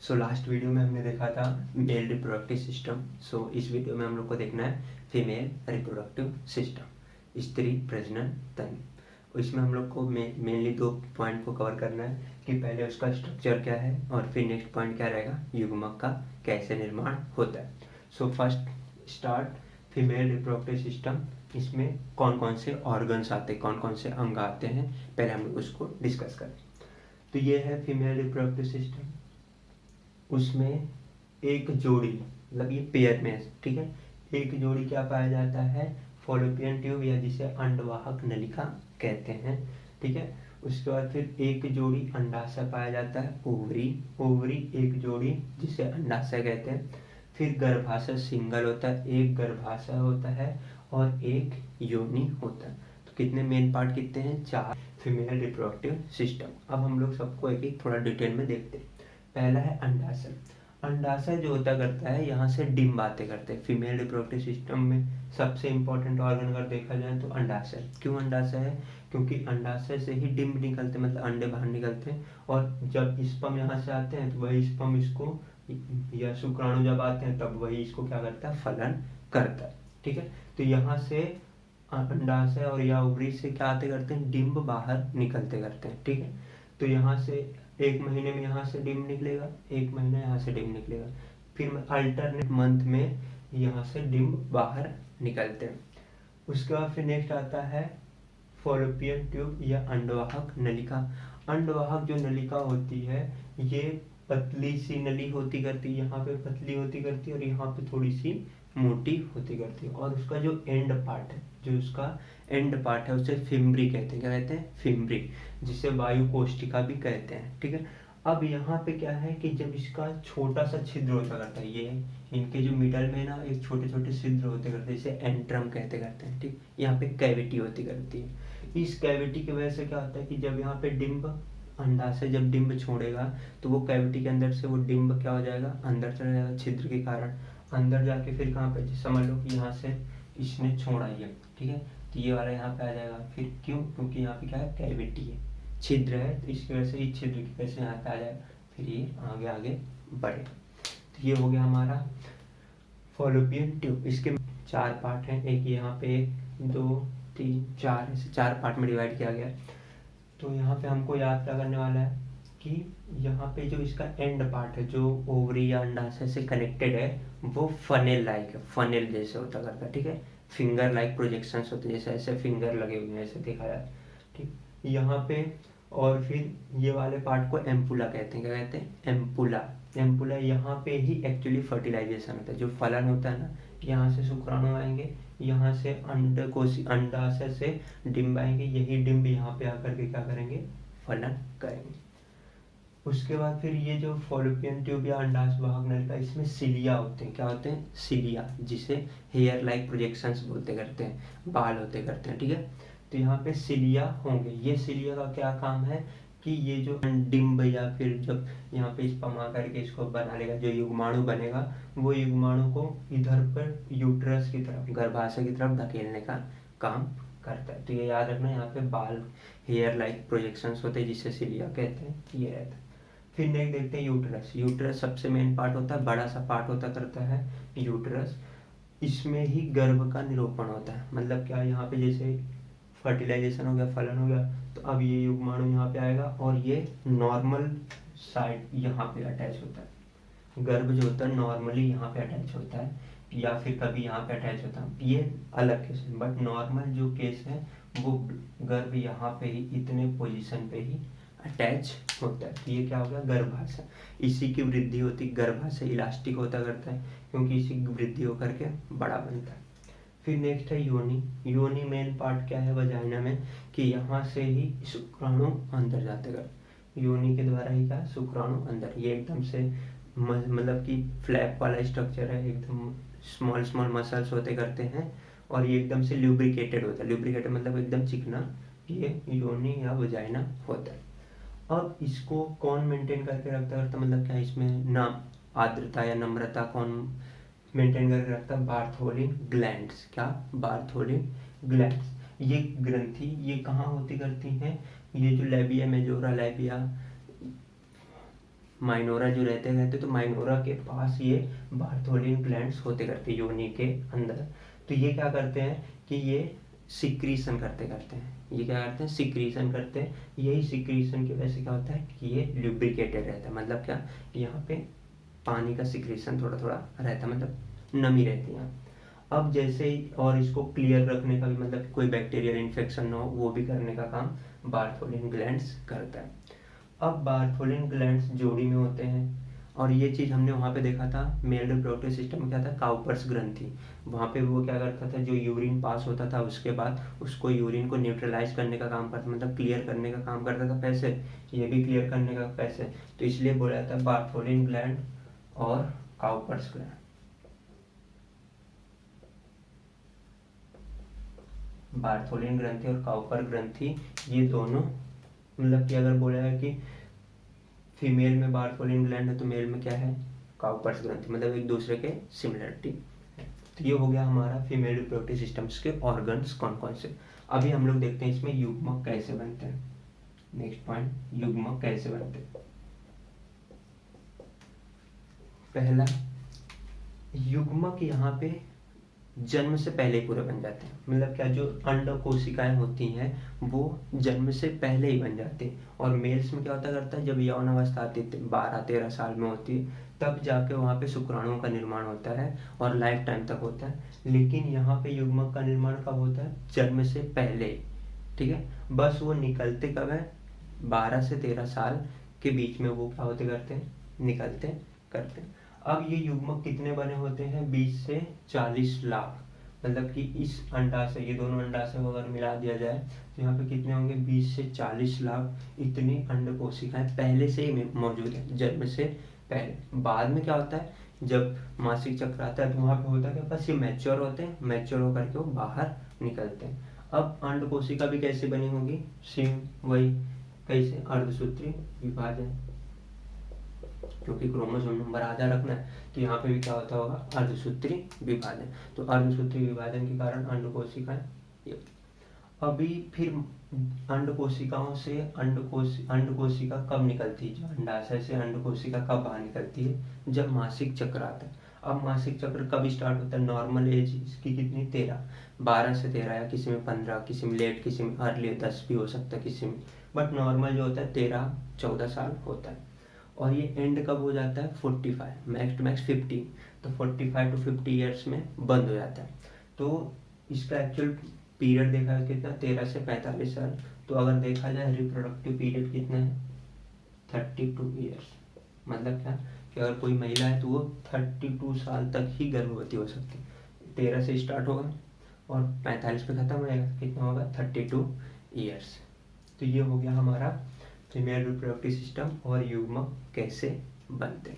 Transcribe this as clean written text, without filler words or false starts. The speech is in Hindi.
सो लास्ट वीडियो में हमने देखा था मेल रिप्रोडक्टिव सिस्टम। सो इस वीडियो में हम लोग को देखना है फीमेल रिप्रोडक्टिव सिस्टम, स्त्री प्रजनन तंत्र। इसमें हम लोग को मेनली दो पॉइंट को कवर करना है कि पहले उसका स्ट्रक्चर क्या है और फिर नेक्स्ट पॉइंट क्या रहेगा, युग्मक का कैसे निर्माण होता है। So first start female reproductive system. इसमें कौन कौन से ऑर्गन्स आते हैं, कौन कौन से अंग आते हैं, पहले हम लोग उसको डिस्कस करें। तो ये है फीमेल रिप्रोडक्टिव सिस्टम। उसमें एक जोड़ी, मतलब ये पेयर में है, ठीक है। एक जोड़ी क्या पाया जाता है, फॉलोपियन ट्यूब या जिसे अंडवाहक नलिका कहते हैं, ठीक है। उसके बाद फिर एक जोड़ी अंडाशय पाया जाता है, ओवरी। ओवरी एक जोड़ी जिसे अंडाशय कहते हैं। फिर गर्भाशय सिंगल होता है, एक गर्भाशय होता है और एक योनि होता है। तो कितने मेन पार्ट कितने हैं, 4 फीमेल रिप्रोडक्टिव सिस्टम। अब हम लोग सबको एक एक थोड़ा डिटेल में देखते हैं। पहला है अंडाशय। अंडाशय जो होता करता है, यहाँ से डिम्ब आते करते हैं। फीमेल रिप्रोडक्टिव सिस्टम में सबसे इंपॉर्टेंट ऑर्गन अगर देखा जाए तो अंडाशय। क्यों अंडाशय है, क्योंकि अंडाशय से ही डिम्ब निकलते, मतलब अंडे बाहर निकलते हैं। और जब स्पर्म यहाँ से आते हैं तो वही स्पर्म इसको, या शुक्राणु जब आते हैं तब वही इसको क्या करता है, फलन करता है, ठीक है। तो यहाँ से अंडाशय और या ओवरी से क्या आते करते हैं, डिम्ब बाहर निकलते करते हैं, ठीक है। तो यहाँ से एक महीने में यहाँ से डिम्ब निकलेगा, एक महीना यहाँ से डिम्ब निकलेगा, फिर अल्टरनेट मंथ में यहाँ से डिम्ब बाहर निकलते हैं। उसके बाद फिर नेक्स्ट आता है फॉलोपियन ट्यूब या अंडवाहक नलिका। अंडवाहक जो नलिका होती है ये पतली सी नली होती करती है, यहाँ पे पतली होती करती है और यहाँ पे थोड़ी सी मोटी होती करती है। और उसका जो एंड पार्ट है, जो उसका एंड पार्ट है उसे फिम्ब्री कहते हैं। क्या कहते हैं, फिम्ब्री, जिसे वायु कोष्ठिका भी कहते हैं, ठीक है। अब यहाँ पे क्या है कि जब इसका छोटा सा छिद्र होता करता है, ये इनके जो मिडल में ना एक छोटे छोटे छिद्र होते करते हैं, इसे एंट्रम कहते करते हैं, ठीक। यहाँ पे कैविटी होती करती है। इस कैविटी की वजह से क्या होता है कि जब यहाँ पे डिम्ब, अंडा से जब डिम्ब छोड़ेगा तो वो कैविटी के अंदर से वो डिम्ब क्या हो जाएगा, अंदर चला जाएगा छिद्र के कारण। अंदर जाके फिर कहाँ पे, समझ लो कि यहाँ से इसने छोड़ा ये, ठीक है। तो ये वाला यहाँ पे आ जाएगा। फिर क्यों, क्योंकि यहाँ पे क्या है, कैविटी है, छिद्र है, तो इसकी वजह से इस छिद्र की वजह से यहाँ पे आ जाएगा, फिर ये आगे आगे बढ़े। तो ये हो गया हमारा फॉलोपियन ट्यूब। इसके 4 पार्ट हैं, एक यहाँ पे 1 2 3 4, ऐसे 4 पार्ट में डिवाइड किया गया। तो यहाँ पे हमको याद क्या करने वाला है कि यहाँ पे जो इसका एंड पार्ट है, जो ओवरी या अंडाशय से कनेक्टेड है, वो फनेल लाइक है, फनेल जैसे होता करता है, ठीक है। फिंगर लाइक प्रोजेक्शंस होते हैं, जैसे ऐसे फिंगर लगे हुए हैं, ऐसे देखा जाए, ठीक। यहाँ पे और फिर ये वाले पार्ट को एम्पुला कहते हैं। क्या कहते हैं, एम्पुला। एम्पुला यहाँ पे ही एक्चुअली फर्टिलाइजेशन होता है, जो फलन होता है ना, यहाँ से शुक्राणु आएंगे, यहाँ से अंडकोश, अंडाशय से डिम्ब आएंगे, यही डिम्ब यहाँ पे आकर के क्या करेंगे, फलन करेंगे। उसके बाद फिर ये जो फॉलोपियन ट्यूब या अंडाशय वाहक नलिका, इसमें सिलिया होते हैं। क्या होते हैं, सिलिया, जिसे हेयर लाइक प्रोजेक्शंस बोलते करते हैं, बाल होते करते हैं, ठीक है। तो यहाँ पे सिलिया होंगे। ये सिलिया का क्या काम है कि ये जो डिम्ब या फिर जब यहाँ पे स्पर्म आकर के इसको बना लेगा, जो युग्माणु बनेगा, वो युग्माणु को इधर पर यूट्रस की तरफ, गर्भाशय की तरफ धकेलने का काम करता है। तो ये याद रखना, यहाँ पे बाल, हेयर लाइक प्रोजेक्शंस होते हैं जिसे सिलिया कहते हैं, ये रहता है। फिर नेक्स्ट देखते हैं यूट्रस। यूट्रस सबसे मेन पार्ट होता है, बड़ा सा पार्ट होता करता है यूट्रस। इसमें ही गर्भ का निरूपण होता है। मतलब क्या, यहाँ पे जैसे फर्टिलाइजेशन हो गया, फलन हो गया, तो अब ये युग्माणु यहाँ पे आएगा और ये नॉर्मल साइड यहाँ पे अटैच होता है। गर्भ जो होता है नॉर्मली यहाँ पे अटैच होता है, या फिर कभी यहाँ पे अटैच होता है, ये अलग केस है। बट नॉर्मल जो केस है वो गर्भ यहाँ पे ही, इतने पोजीशन पे ही अटैच होता है। तो ये क्या हो गया, गर्भाशय। इसी की वृद्धि होती, गर्भाशय इलास्टिक होता करता है क्योंकि इसी की वृद्धि होकर के बड़ा बनता है। फिर नेक्स्ट है योनि। योनि मेन पार्ट क्या है वजाइना में, कि यहाँ से ही शुक्राणु अंदर जाते कर, योनि के द्वारा ही क्या, शुक्राणु अंदर। ये एकदम से मतलब कि फ्लैप वाला स्ट्रक्चर है, एकदम स्मॉल स्मॉल मसल्स होते करते हैं और ये एकदम से ल्यूब्रिकेटेड होता है। ल्यूब्रिकेटेड मतलब एकदम चिकना, ये योनि या वजाइना होता है। अब इसको कौन मेंटेन करके रखता है, मतलब क्या इसमें नाम, आर्द्रता या नम्रता कौन मेंटेन करके रखता है, बार्थोलिन ग्लैंड्स। क्या, बार्थोलिन ग्लैंड्स। ये ग्रंथि ये कहाँ होती करती हैं, ये जो लेबिया मेजोरा, लेबिया माइनोरा जो रहते रहते तो माइनोरा के पास ये बार्थोलिन ग्लैंड्स होते करते योनि के अंदर। तो ये क्या करते हैं कि ये सिक्रीशन करते हैं, ये क्या करते हैं सिक्रीशन करते हैं। यही सिक्रीशन की वजह से क्या होता है कि ये लुब्रिकेटेड रहता है, मतलब क्या यहाँ पे पानी का सिक्रीशन थोड़ा थोड़ा रहता है, मतलब नमी रहती है। अब जैसे ही और इसको क्लियर रखने का भी, मतलब कोई बैक्टीरियल इन्फेक्शन ना हो वो भी करने का काम बार्थोलिन ग्लैंड्स करता है। अब बार्थोलिन ग्लैंड्स जोड़ी में होते हैं, और ये चीज़ हमने वहाँ पे देखा था मेल रिप्रोडक्टिव सिस्टम में क्या था, काउपर्स ग्रंथि। वहाँ पे वो क्या करता था, जो यूरिन पास होता था उसके बाद उसको यूरिन को न्यूट्रलाइज करने का काम करता, मतलब क्लियर करने का काम करता था। पैसे ये भी क्लियर करने का पैसे, तो इसलिए बोला जाता है बार्थोलिन ग्लैंड और काउपर्स ग्लैंड। बार्थोलिन ग्रंथि और काउपर ग्रंथि ये दोनों, मतलब कि अगर बोला है कि फीमेल में बार्थोलिन ग्लैंड है तो मेल में क्या है काउपर्स ग्रंथि, मतलब एक दूसरे के सिमिलरिटी है। तो ये हो गया हमारा फीमेल रिप्रोडक्टिव सिस्टम्स के ऑर्गन्स कौन कौन से। अभी हम लोग देखते हैं इसमें युग्मक कैसे बनते हैं। नेक्स्ट पॉइंट, युग्मक कैसे बनते हैं। पहला, युग्मक यहाँ पे जन्म से पहले ही पूरे बन जाते हैं, मतलब क्या जो अंड कोशिकाएं होती हैं वो जन्म से पहले ही बन जाते हैं। और मेल्स में क्या होता करता है, जब यौन अवस्था आती है 12-13 साल में होती है तब जाके वहाँ पे शुक्राणुओं का निर्माण होता है और लाइफ टाइम तक होता है। लेकिन यहाँ पे युग्मक का निर्माण कब होता है, जन्म से पहले, ठीक है। बस वो निकलते कब है, 12 से 13 साल के बीच में वो क्या होते करते हैं, निकलते करते हैं। अब ये युग्मक कितने बने होते हैं, 20 से 40 लाख, मतलब कि इस अंडाशय, ये दोनों अंडाशय को अगर मिला दिया जाए तो यहाँ पे कितने होंगे, 20 से 40 लाख इतनी अंड कोशिकाएं पहले से ही मौजूद है, जन्म से पहले। बाद में क्या होता है, जब मासिक चक्र आता है तो वहाँ पे होता है कि बस ये मैच्योर होते हैं, मैच्योर होकर के वो बाहर निकलते हैं। अब अंड कोशिका भी कैसे बनी होगी, सेम वही, कैसे, अर्धसूत्री विभाजन, क्योंकि क्रोमोसोम नंबर आधा रखना है तो यहाँ पे भी क्या होता होगा, अर्धसूत्री विभाजन। तो अर्धसूत्री विभाजन के कारण अंड कोशिकाएं। अभी फिर अंड कोशिकाओं से अंड कोशिका कब निकलती है, जो अंडाशय से अंड कोशिका कब बाहर निकलती है, जब मासिक चक्र आता है। अब मासिक चक्र कब स्टार्ट होता है, नॉर्मल एज इसकी कितनी, 13, 12 से 13, या किसी में 15, किसी में लेट, किसी में अर्ली 10 भी हो सकता है किसी में, बट नॉर्मल जो होता है 13-14 साल होता है। और ये एंड कब हो जाता है, 45, मैक्स टू मैक्स 50, तो 45 to 50 ईयर्स में बंद हो जाता है। तो इसका एक्चुअल पीरियड देखा है कितना, 13 से 45 साल। तो अगर देखा जाए रिप्रोडक्टिव पीरियड कितना है, 32 ईयर्स। मतलब क्या कि अगर कोई महिला है तो वो 32 साल तक ही गर्भवती हो सकती है। 13 से स्टार्ट होगा और 45 पे खत्म हो जाएगा, कितना होगा, 32 ईयर्स। तो ये हो गया हमारा फीमेल रिप्रोडक्टिव सिस्टम और युग्मक कैसे बनते हैं।